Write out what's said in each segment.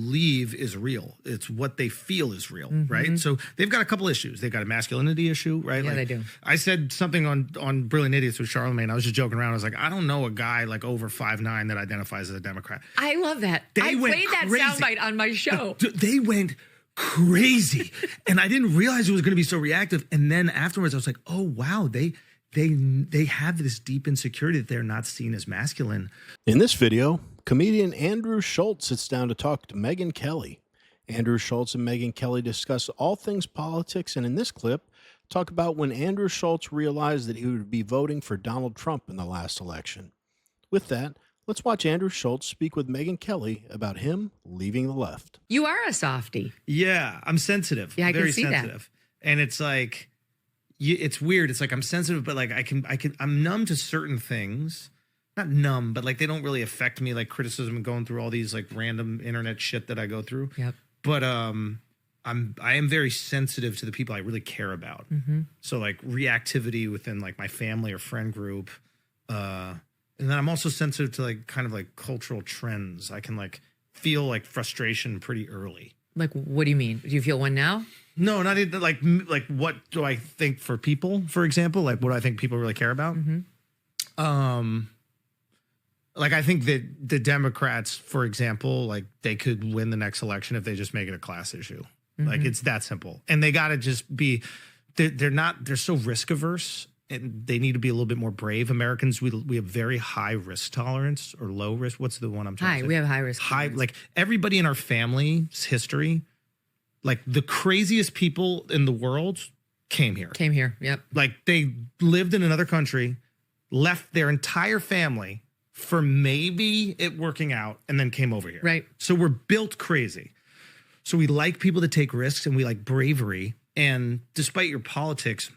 believe is real. It's what they feel is real, right? So they've got a couple issues. They've got a masculinity issue, right? Yeah, like, they do. I said something on Brilliant Idiots with Charlemagne. I was just joking around. I was like, I don't know a guy like over 5'9" that identifies as a Democrat. I love that. I played that soundbite on my show. They went crazy. And I didn't realize it was going to be so reactive. And then afterwards, I was like, oh, wow, they have this deep insecurity that they're not seen as masculine. In this video, comedian Andrew Schulz sits down to talk to Megyn Kelly. Andrew Schulz and Megyn Kelly discuss all things politics, and in this clip, talk about when Andrew Schulz realized that he would be voting for Donald Trump in the last election. With that, let's watch Andrew Schulz speak with Megyn Kelly about him leaving the left. You are a softie. Yeah, I'm sensitive. Yeah, I very can see sensitive. That. And it's like, it's weird. It's like I'm sensitive, but like I'm numb to certain things. Not numb, but like they don't really affect me, like criticism and going through all these like random internet shit that I go through. Yep. But I am very sensitive to the people I really care about. So like reactivity within like my family or friend group. And then I'm also sensitive to like kind of like cultural trends. I can like feel like frustration pretty early. Like, what do you mean? Do you feel one now? No, not even like what do I think for people, for example? Like what do I think people really care about? Like, I think that the Democrats, for example, like they could win the next election if they just make it a class issue. Like it's that simple. And they got to just be, they're so risk averse and they need to be a little bit more brave. Americans, we have very high risk tolerance or low risk. What's the one I'm trying to say? We have high risk. High, like everybody in our family's history, like the craziest people in the world came here. Yep. Like they lived in another country, left their entire family for maybe it working out, and then came over here. Right. So we're built crazy. So we like people to take risks and we like bravery. And despite your politics,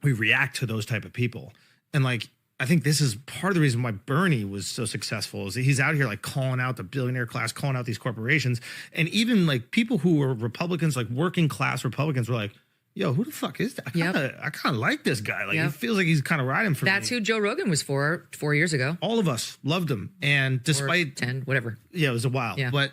we react to those type of people. And like, I think this is part of the reason why Bernie was so successful is that he's out here like calling out the billionaire class, calling out these corporations. And even like people who were Republicans, like working class Republicans were like, yo, who the fuck is that? I kind of like this guy. Like, it feels like he's kind of riding for me. That's who Joe Rogan was for 4 years ago. All of us loved him. And despite... Or 10, whatever. Yeah, it was a while. Yeah. But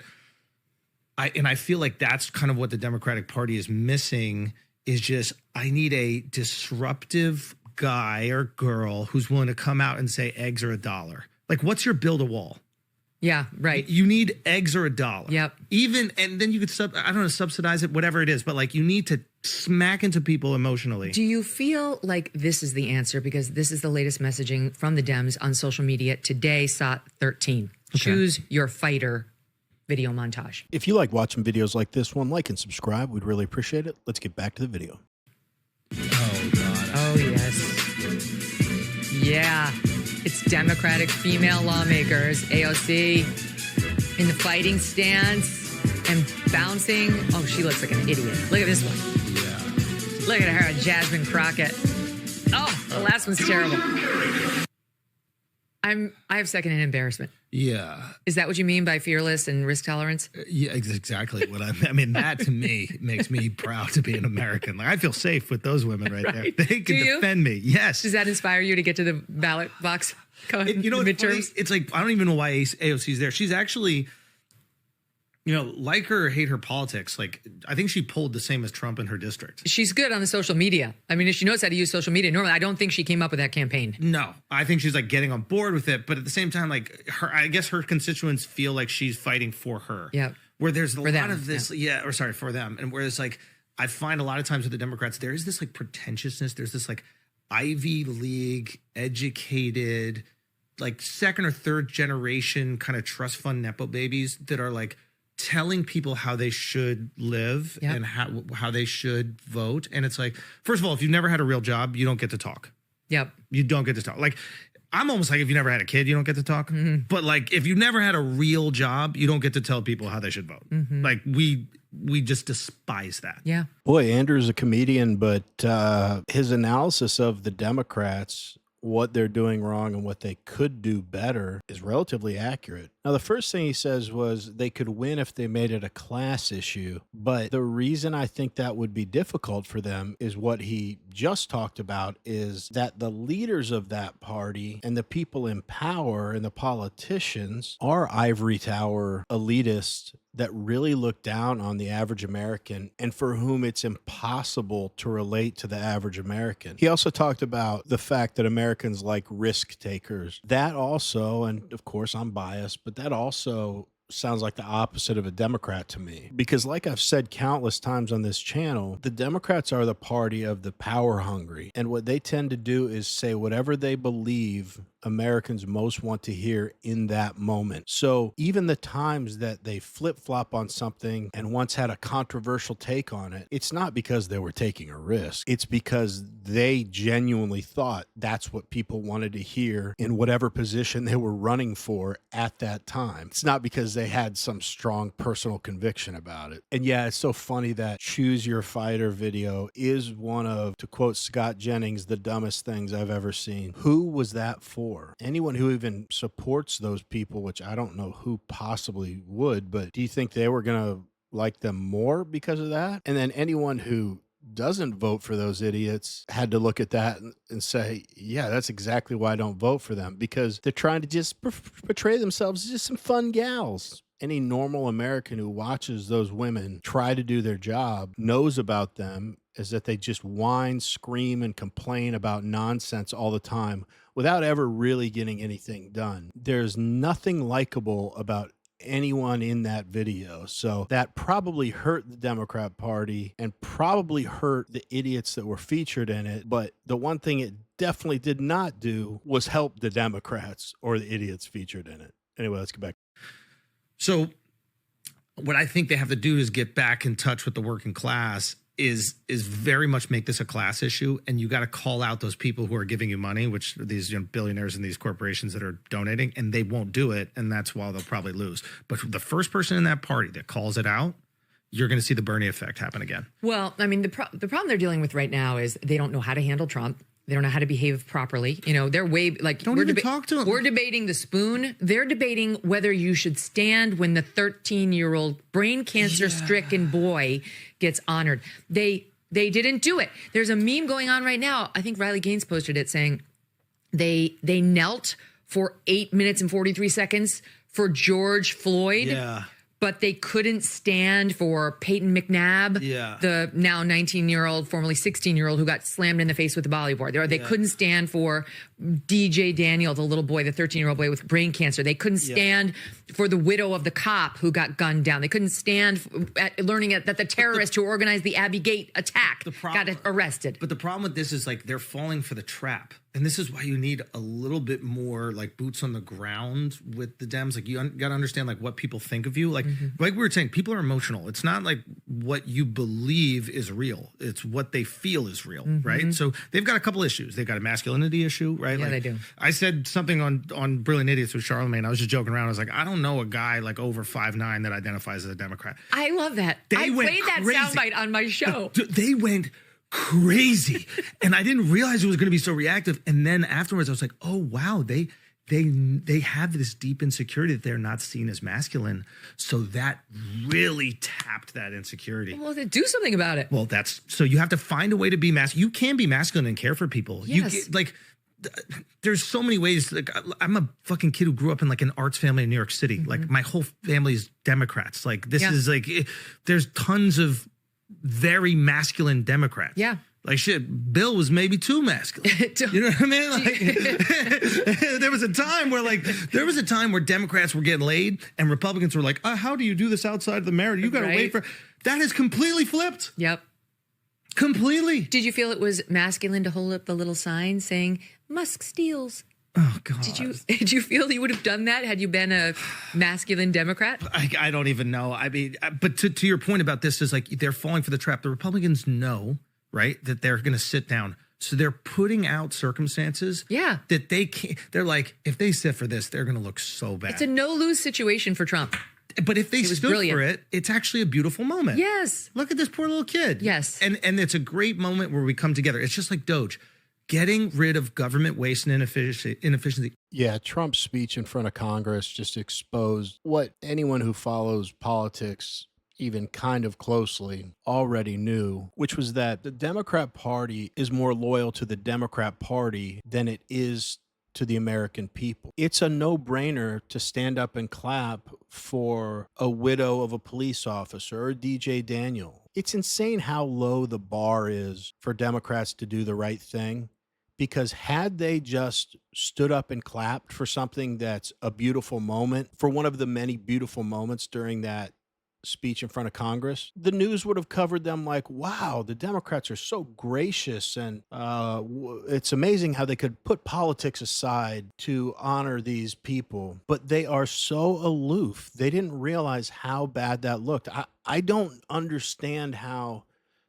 I feel like that's kind of what the Democratic Party is missing is just, I need a disruptive guy or girl who's willing to come out and say eggs are $1. Like, what's your build a wall? Yeah, right. You need eggs are $1. Yep. Even, and then you could, I don't know, subsidize it, whatever it is. But like, you need to smack into people emotionally. Do you feel like this is the answer? Because this is the latest messaging from the Dems on social media today, SOT 13. Okay. Choose your fighter video montage. If you like watching videos like this one, like and subscribe. We'd really appreciate it. Let's get back to the video. Oh, God. Oh, yes. Yeah. It's Democratic female lawmakers, AOC, in the fighting stance and bouncing. Oh, she looks like an idiot. Look at this one. Yeah. Look at her, Jasmine Crockett. Oh, the last one's terrible. I have secondhand embarrassment. Yeah. Is that what you mean by fearless and risk tolerance? Yeah, exactly what I mean, that to me makes me proud to be an American. Like, I feel safe with those women right there. They can defend me. Yes. Does that inspire you to get to the ballot box? You know, it's like, I don't even know why AOC's there. She's actually, you know, like her or hate her politics. Like, I think she pulled the same as Trump in her district. She's good on the social media. I mean, she knows how to use social media. Normally, I don't think she came up with that campaign. No, I think she's like getting on board with it. But at the same time, like I guess her constituents feel like she's fighting for her. Yeah. Where there's a lot of this. Yeah. Or sorry, for them. And whereas like, I find a lot of times with the Democrats, there is this like pretentiousness. There's this like Ivy League educated, like second or third generation kind of trust fund Nepo babies that are like, telling people how they should live and how they should vote. And it's like, first of all, if you've never had a real job, you don't get to talk. Yep. You don't get to talk. Like, I'm almost like if you never had a kid, you don't get to talk. But like, if you never had a real job, you don't get to tell people how they should vote. Like, we just despise that. Yeah. Boy, Andrew's a comedian, but his analysis of the Democrats, what they're doing wrong and what they could do better is relatively accurate. Now, the first thing he says was they could win if they made it a class issue. But the reason I think that would be difficult for them is what he just talked about, is that the leaders of that party and the people in power and the politicians are ivory tower elitists that really look down on the average American and for whom it's impossible to relate to the average American. He also talked about the fact that Americans like risk takers. That also, and of course I'm biased, but that also sounds like the opposite of a Democrat to me. Because like I've said countless times on this channel, the Democrats are the party of the power hungry. And what they tend to do is say whatever they believe Americans most want to hear in that moment. So even the times that they flip-flop on something and once had a controversial take on it, it's not because they were taking a risk. It's because they genuinely thought that's what people wanted to hear in whatever position they were running for at that time. It's not because they had some strong personal conviction about it. And yeah, it's so funny that Choose Your Fighter video is one of, to quote Scott Jennings, the dumbest things I've ever seen. Who was that for? Anyone who even supports those people, which I don't know who possibly would, but do you think they were going to like them more because of that? And then anyone who doesn't vote for those idiots had to look at that and say, yeah, that's exactly why I don't vote for them, because they're trying to just portray themselves as just some fun gals. Any normal American who watches those women try to do their job knows about them is that they just whine, scream, and complain about nonsense all the time without ever really getting anything done. There's nothing likable about anyone in that video. So that probably hurt the Democrat Party and probably hurt the idiots that were featured in it. But the one thing it definitely did not do was help the Democrats or the idiots featured in it. Anyway, let's get back. So what I think they have to do is get back in touch with the working class is very much make this a class issue. And you got to call out those people who are giving you money, which are these billionaires and these corporations that are donating, and they won't do it. And that's why they'll probably lose. But the first person in that party that calls it out, you're going to see the Bernie effect happen again. Well, I mean, the problem they're dealing with right now is they don't know how to handle Trump. They don't know how to behave properly. You know, they're way like don't even talk to them. We're debating the spoon. They're debating whether you should stand when the 13-year-old brain cancer stricken boy gets honored. They didn't do it. There's a meme going on right now. I think Riley Gaines posted it saying they knelt for 8 minutes and 43 seconds for George Floyd. Yeah. But they couldn't stand for Peyton McNabb, the now 19-year-old, formerly 16-year-old, who got slammed in the face with a bodyboard. They couldn't stand for DJ Daniel, the little boy, the 13-year-old boy with brain cancer. They couldn't stand for the widow of the cop who got gunned down. They couldn't stand at learning that the terrorist who organized the Abbey Gate attack got arrested. But the problem with this is like they're falling for the trap. And this is why you need a little bit more like boots on the ground with the Dems. Like you got to understand like what people think of you. Like like we were saying, people are emotional. It's not like what you believe is real. It's what they feel is real, right? So they've got a couple issues. They've got a masculinity issue, right? Yeah, like, they do. I said something on Brilliant Idiots with Charlemagne. I was just joking around. I was like, I don't know a guy like over 5'9" that identifies as a Democrat. I love that. I played that soundbite on my show. They went crazy. And I didn't realize it was going to be so reactive. And then afterwards I was like, oh wow, they have this deep insecurity that they're not seen as masculine. So that really tapped that insecurity. Well, they do something about it. Well, so you have to find a way to be masculine. You can be masculine and care for people. Yes. There's so many ways. Like I'm a fucking kid who grew up in like an arts family in New York City. Like my whole family's Democrats. Like this is like, there's tons of very masculine Democrats. Yeah. Like shit, Bill was maybe too masculine. You know what I mean? Like, there was a time where Democrats were getting laid and Republicans were like, how do you do this outside of the marriage? You got to wait for. That has completely flipped. Yep. Completely. Did you feel it was masculine to hold up the little sign saying Musk steals? Oh God! Did you feel you would have done that had you been a masculine Democrat? I don't even know. I mean, but to your point about this is like they're falling for the trap. The Republicans know, right, that they're going to sit down. So they're putting out circumstances that they can't. They're like, if they sit for this, they're going to look so bad. It's a no-lose situation for Trump. But if they stood for it, it's actually a beautiful moment. Yes. Look at this poor little kid. Yes. And it's a great moment where we come together. It's just like Doge. Getting rid of government waste and inefficiency. Yeah, Trump's speech in front of Congress just exposed what anyone who follows politics even kind of closely already knew, which was that the Democrat Party is more loyal to the Democrat Party than it is to the American people. It's a no-brainer to stand up and clap for a widow of a police officer or DJ Daniel. It's insane how low the bar is for Democrats to do the right thing. Because had they just stood up and clapped for something that's a beautiful moment, for one of the many beautiful moments during that speech in front of Congress, the news would have covered them like, wow, the Democrats are so gracious. And it's amazing how they could put politics aside to honor these people. But they are so aloof. They didn't realize how bad that looked. I don't understand how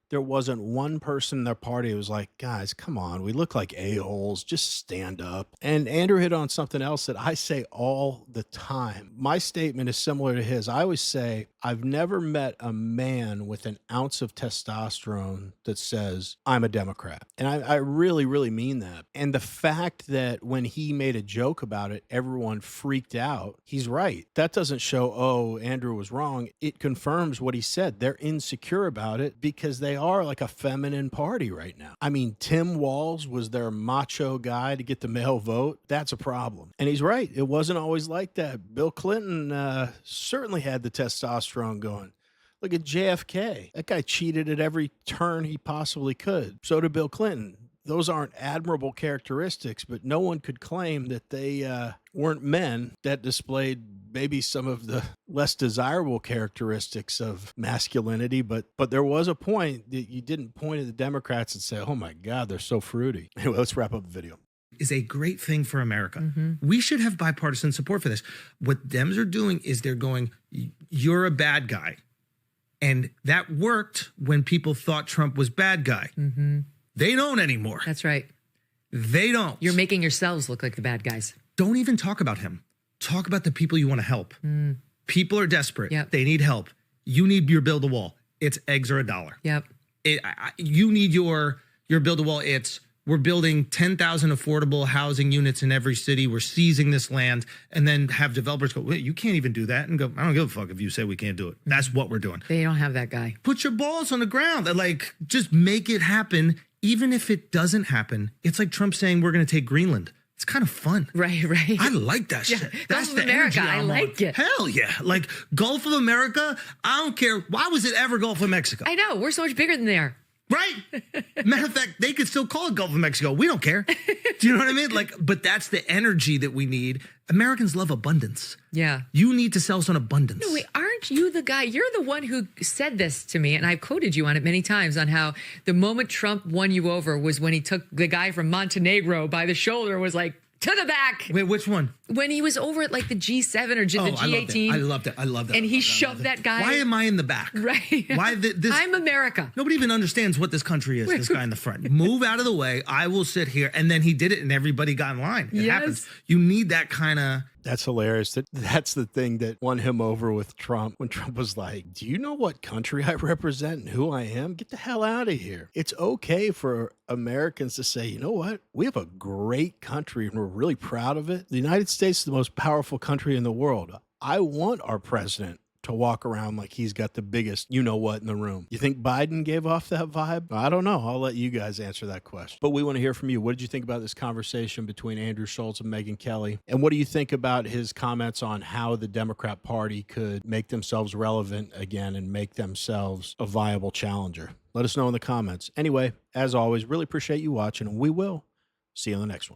there wasn't one person in their party who was like, guys, come on, we look like a-holes, just stand up. And Andrew hit on something else that I say all the time. My statement is similar to his. I always say, I've never met a man with an ounce of testosterone that says, I'm a Democrat. And I really, really mean that. And the fact that when he made a joke about it, everyone freaked out, he's right. That doesn't show, oh, Andrew was wrong. It confirms what he said. They're insecure about it because they are like a feminine party right now. I mean, Tim Walz was their macho guy to get the male vote. That's a problem. And he's right. It wasn't always like that. Bill Clinton certainly had the testosterone going. Look at JFK. That guy cheated at every turn he possibly could. So did Bill Clinton. Those aren't admirable characteristics, but no one could claim that they weren't men that displayed maybe some of the less desirable characteristics of masculinity. But there was a point that you didn't point at the Democrats and say, oh my God, they're so fruity. Anyway, let's wrap up the video. Is a great thing for America. We should have bipartisan support for this. What Dems are doing is they're going, you're a bad guy. And that worked when people thought Trump was bad guy. They don't anymore. That's right. They don't. You're making yourselves look like the bad guys. Don't even talk about him. Talk about the people you want to help. People are desperate. Yep. They need help. You need your build a wall. It's eggs or $1. Yep. You need your build a wall. It's we're building 10,000 affordable housing units in every city. We're seizing this land and then have developers go, wait, you can't even do that. And go, I don't give a fuck if you say we can't do it. That's what we're doing. They don't have that guy. Put your balls on the ground. Like, just make it happen. Even if it doesn't happen, it's like Trump saying we're going to take Greenland. It's kind of fun. Right. I like that shit. That's Gulf the of America. energy I like it. Hell yeah. Like Gulf of America, I don't care. Why was it ever Gulf of Mexico? I know. We're so much bigger than they are. Right? Matter of fact, they could still call it Gulf of Mexico. We don't care. Do you know what I mean? Like, but that's the energy that we need. Americans love abundance. Yeah. You need to sell us on abundance. No, wait, aren't you the guy? You're the one who said this to me, and I've quoted you on it many times on how the moment Trump won you over was when he took the guy from Montenegro by the shoulder and was like, to the back. Wait, which one? When he was over at like the G7 or the G18. I loved it. And he shoved that guy. Why am I in the back? Right. Why this? I'm America. Nobody even understands what this country is, this guy in the front. Move out of the way. I will sit here. And then he did it and everybody got in line. It happens. You need that kind of... That's hilarious. That's the thing that won him over with Trump when Trump was like, do you know what country I represent and who I am? Get the hell out of here. It's okay for Americans to say, you know what? We have a great country and we're really proud of it. The United States is the most powerful country in the world. I want our president to walk around like he's got the biggest you-know-what in the room. You think Biden gave off that vibe? I don't know. I'll let you guys answer that question. But we want to hear from you. What did you think about this conversation between Andrew Schulz and Megyn Kelly? And what do you think about his comments on how the Democrat Party could make themselves relevant again and make themselves a viable challenger? Let us know in the comments. Anyway, as always, really appreciate you watching, and we will see you on the next one.